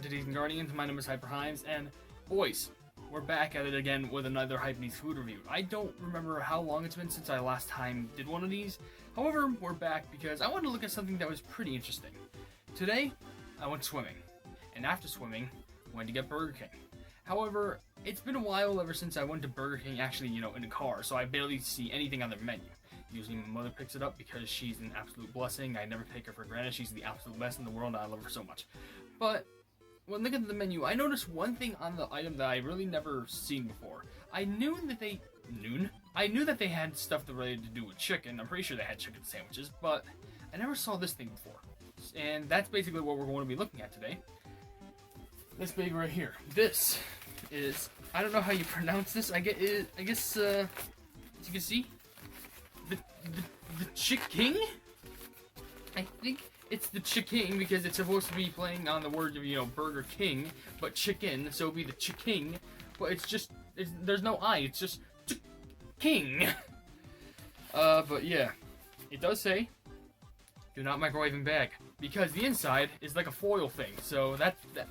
Today's Guardians. My name is HyperHimes, and boys, we're back at it again with another Hypenese food review. I don't remember how long it's been since I last time did one of these. However, we're back because I wanted to look at something that was pretty interesting. Today, I went swimming, and after swimming, went to get Burger King. However, it's been a while ever since I went to Burger King, actually, in a car, so I barely see anything on their menu. Usually my mother picks it up because she's an absolute blessing. I never take her for granted. She's the absolute best in the world, and I love her so much. But when looking at the menu, I noticed one thing on the item that I really never seen before. I knew that they had stuff that related to do with chicken. I'm pretty sure they had chicken sandwiches, but I never saw this thing before. And that's basically what we're going to be looking at today. This baby right here. This is, I don't know how you pronounce this. I guess as you can see, the chicken? I think it's the chicken because it's supposed to be playing on the words of, Burger King, but chicken, so it'll be the chicken. But there's no I, it's just king. But yeah, it does say, do not microwave in bag, because the inside is like a foil thing, so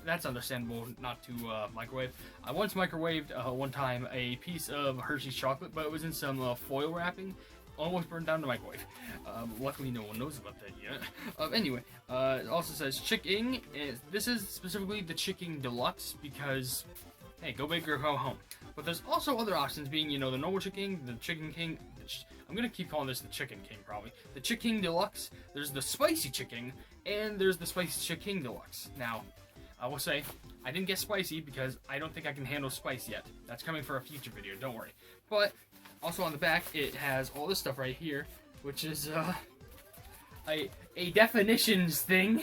that's understandable not to microwave. I once microwaved one time a piece of Hershey's chocolate, but it was in some foil wrapping. Almost burned down the microwave. Luckily, no one knows about that yet. Anyway, it also says chicken. This is specifically the chicken deluxe because, hey, go big or go home. But there's also other options, being the normal chicken, the chicken king. I'm gonna keep calling this the chicken king probably. The chicken deluxe. There's the spicy chicken, and there's the spicy chicken deluxe. Now, I will say I didn't get spicy because I don't think I can handle spice yet. That's coming for a future video. Don't worry. But also on the back, it has all this stuff right here, which is a definitions thing.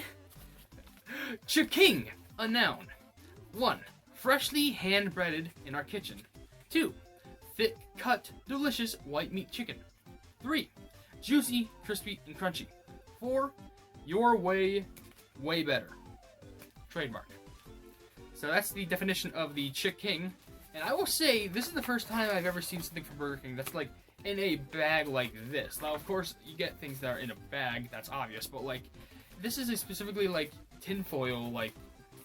Chicken, a noun. 1. Freshly hand-breaded in our kitchen. 2. Thick cut, delicious white meat chicken. 3. Juicy, crispy, and crunchy. 4. Your way, way better. Trademark. So that's the definition of the chicken. And I will say, this is the first time I've ever seen something from Burger King that's like in a bag like this. Now, of course, you get things that are in a bag, that's obvious, but like, this is a specifically like tinfoil, like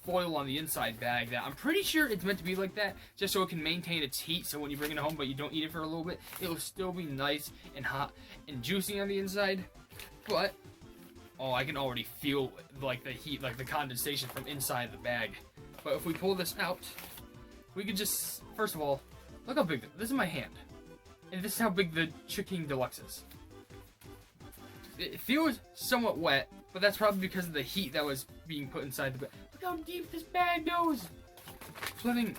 foil on the inside bag that I'm pretty sure it's meant to be like that, just so it can maintain its heat, so when you bring it home but you don't eat it for a little bit, it'll still be nice and hot and juicy on the inside. But, oh, I can already feel like the heat, like the condensation from inside the bag. But if we pull this out, we could just, first of all, look how big, this is my hand. And this is how big the chicken deluxe is. It feels somewhat wet, but that's probably because of the heat that was being put inside the bag. Look how deep this bag goes! Flipping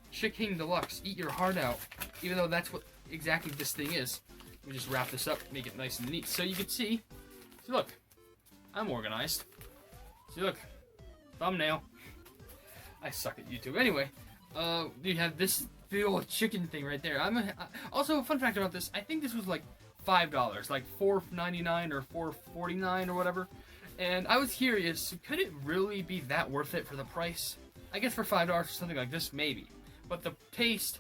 chicken deluxe, eat your heart out. Even though that's what exactly this thing is. We just wrap this up, make it nice and neat. So you can see look, I'm organized. See, look, thumbnail. I suck at YouTube. Anyway, you have this big old chicken thing right there. Also, a fun fact about this, I think this was like $5, like $4.99 or $4.49 or whatever. And I was curious, could it really be that worth it for the price? I guess for $5 or something like this, maybe. But the taste,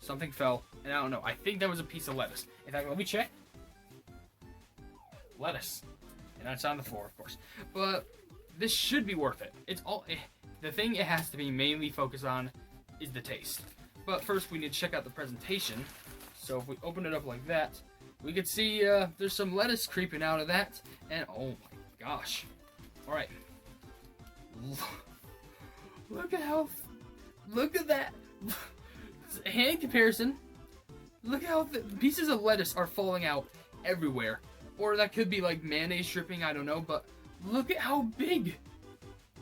something fell, and I don't know. I think that was a piece of lettuce. In fact, let me check. Lettuce. And that's on the floor, of course. But this should be worth it. The thing it has to be mainly focused on is the taste. But first we need to check out the presentation. So if we open it up like that, we can see there's some lettuce creeping out of that. And oh my gosh. Alright. Look at that. Hand comparison. Look how the pieces of lettuce are falling out everywhere. Or that could be like mayonnaise dripping, I don't know. But look at how big.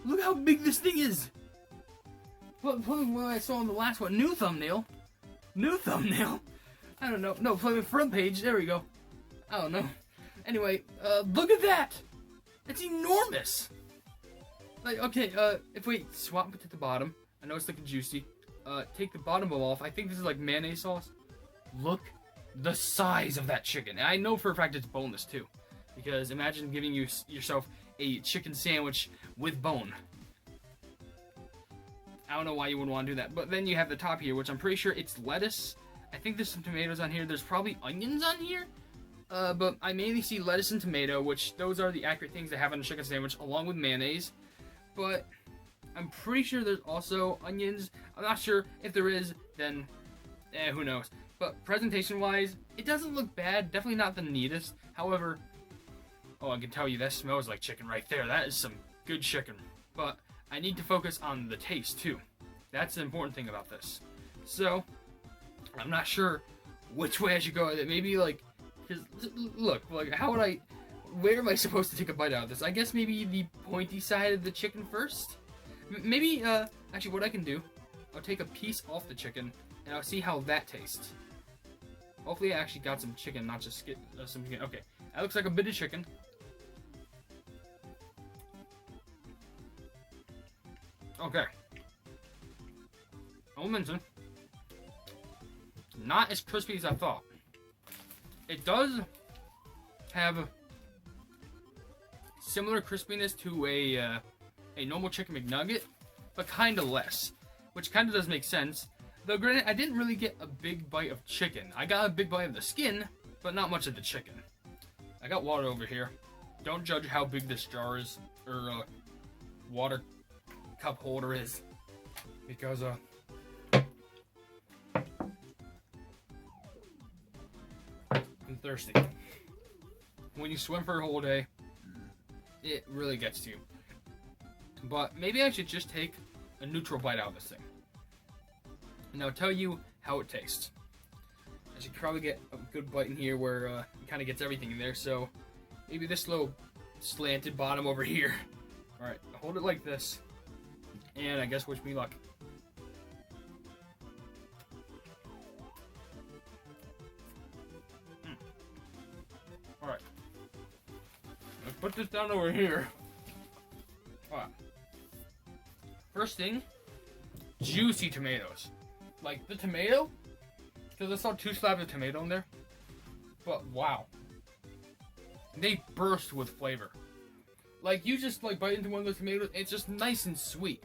Look how big this thing is! What I saw on the last one. New thumbnail? New thumbnail? I don't know. No, play the front page. There we go. I don't know. Anyway, look at that! It's enormous! Like, okay, if we swap it to the bottom. I know it's looking juicy. Take the bottom bowl off. I think this is like mayonnaise sauce. Look the size of that chicken. And I know for a fact it's boneless too. Because imagine giving yourself a chicken sandwich with bone. I don't know why you would want to do that. But then you have the top here, which I'm pretty sure it's lettuce. I think there's some tomatoes on here. There's probably onions on here. But I mainly see lettuce and tomato, which those are the accurate things to have on a chicken sandwich, along with mayonnaise. But I'm pretty sure there's also onions. I'm not sure. If there is, then who knows. But presentation-wise, it doesn't look bad. Definitely not the neatest. However, oh, I can tell you that smells like chicken right there. That is some good chicken. But I need to focus on the taste too. That's the important thing about this. So, I'm not sure which way I should go with it. Maybe like, cause look, like where am I supposed to take a bite out of this? I guess maybe the pointy side of the chicken first. Maybe actually, what I can do, I'll take a piece off the chicken and I'll see how that tastes. Hopefully, I actually got some chicken, not just some chicken. Okay, that looks like a bit of chicken. Okay. I'll mention, not as crispy as I thought. It does have similar crispiness to a normal chicken McNugget, but kind of less, which kind of does make sense. Though granted, I didn't really get a big bite of chicken. I got a big bite of the skin, but not much of the chicken. I got water over here. Don't judge how big this jar is, or water cup holder is, because I'm thirsty. When you swim for a whole day, it really gets to you. But maybe I should just take a neutral bite out of this thing. And I'll tell you how it tastes. I should probably get a good bite in here where it kind of gets everything in there. So maybe this little slanted bottom over here. Alright, hold it like this. And I guess wish me luck. Alright. Let's put this down over here. Alright. First thing, juicy tomatoes. Like the tomato, because I saw 2 slabs of tomato in there. But wow. They burst with flavor. Like you just like bite into one of those tomatoes, it's just nice and sweet.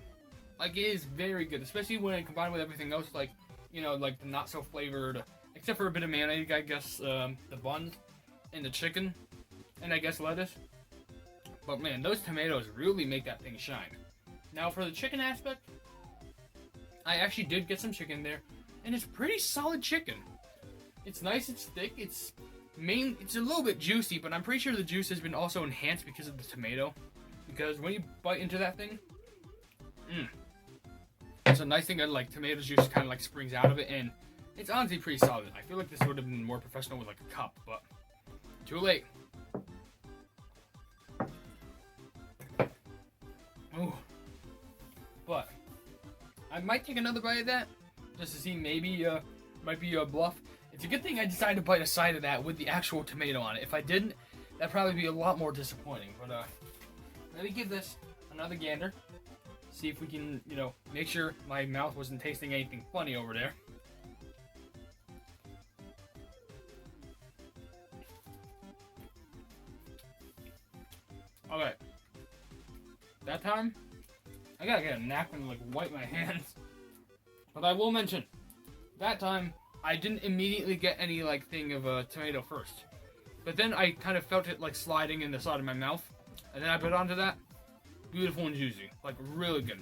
Like it is very good, especially when it combined with everything else, like, you know, like the not so flavored, except for a bit of mayonnaise, I guess, the buns and the chicken, and I guess lettuce. But man, those tomatoes really make that thing shine. Now for the chicken aspect, I actually did get some chicken there, and it's pretty solid chicken. It's nice, it's thick, it's a little bit juicy, but I'm pretty sure the juice has been also enhanced because of the tomato. Because when you bite into that thing, it's a nice thing that like tomato juice kind of like springs out of it, and it's honestly pretty solid. I feel like this would have been more professional with like a cup, but too late. Ooh. But I might take another bite of that just to see, maybe might be a bluff. It's a good thing I decided to bite a side of that with the actual tomato on it. If I didn't, that'd probably be a lot more disappointing. But let me give this another gander. See if we can, you know, make sure my mouth wasn't tasting anything funny over there. Alright. That time, I gotta get a napkin to like wipe my hands. But I will mention, that time, I didn't immediately get any like thing of a tomato first. But then I kind of felt it like sliding in the side of my mouth. And then I put onto that. Beautiful and juicy. Like really good.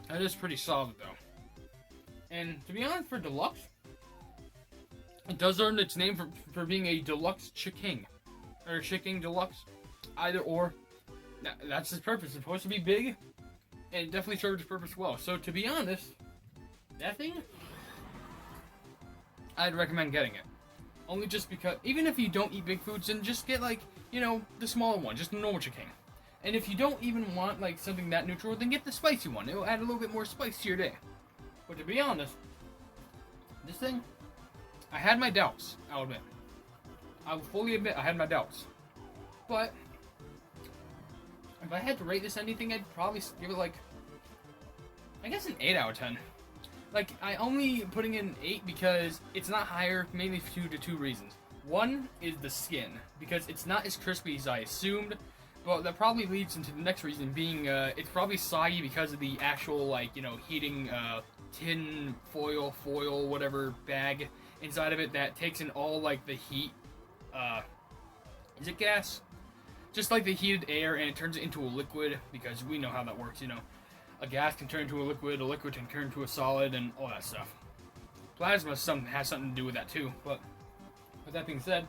That is pretty solid though. And to be honest, for deluxe, it does earn its name for being a deluxe chicken. Or chicken deluxe. Either or. That's its purpose. It's supposed to be big. And it definitely served its purpose well. So to be honest, that thing, I'd recommend getting it. Only just because, even if you don't eat big foods, then just get like, you know, the smaller one, just the normal chicken. And if you don't even want like something that neutral, then get the spicy one. It'll add a little bit more spice to your day. But to be honest, this thing, I had my doubts, I'll admit. I will fully admit I had my doubts. But if I had to rate this anything, I'd probably give it like, I guess an 8 out of 10. Like, I only putting in 8 because it's not higher, mainly due to 2 reasons. One is the skin, because it's not as crispy as I assumed, but that probably leads into the next reason, being it's probably soggy because of the actual, like, you know, heating tin foil, whatever bag inside of it that takes in all, like, the heat. Is it gas? just like the heated air, and it turns it into a liquid, because we know how that works, you know. A gas can turn into a liquid can turn into a solid, and all that stuff. Plasma has something to do with that too, but with that being said,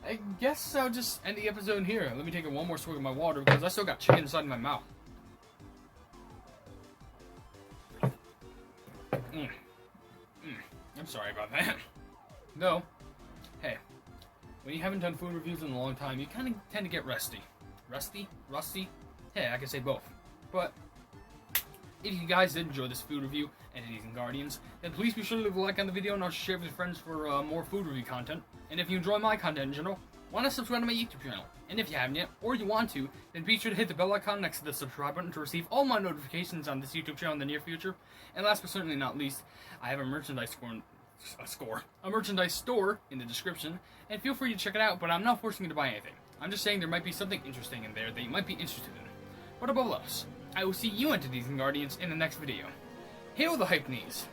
I guess I'll just end the episode here. Let me take one more swig of my water, because I still got chicken inside my mouth. I'm sorry about that. No. Hey, when you haven't done food reviews in a long time, you kind of tend to get rusty. Rusty? Hey, I can say both. But if you guys did enjoy this food review, Entities and Guardians, then please be sure to leave a like on the video and also share it with your friends for more food review content. And if you enjoy my content in general, why not subscribe to my YouTube channel? And if you haven't yet, or you want to, then be sure to hit the bell icon next to the subscribe button to receive all my notifications on this YouTube channel in the near future. And last but certainly not least, I have a merchandise store in the description, and feel free to check it out, but I'm not forcing you to buy anything. I'm just saying there might be something interesting in there that you might be interested in. But above all else, I will see you Entities and Guardians in the next video. Hail the Hypenese!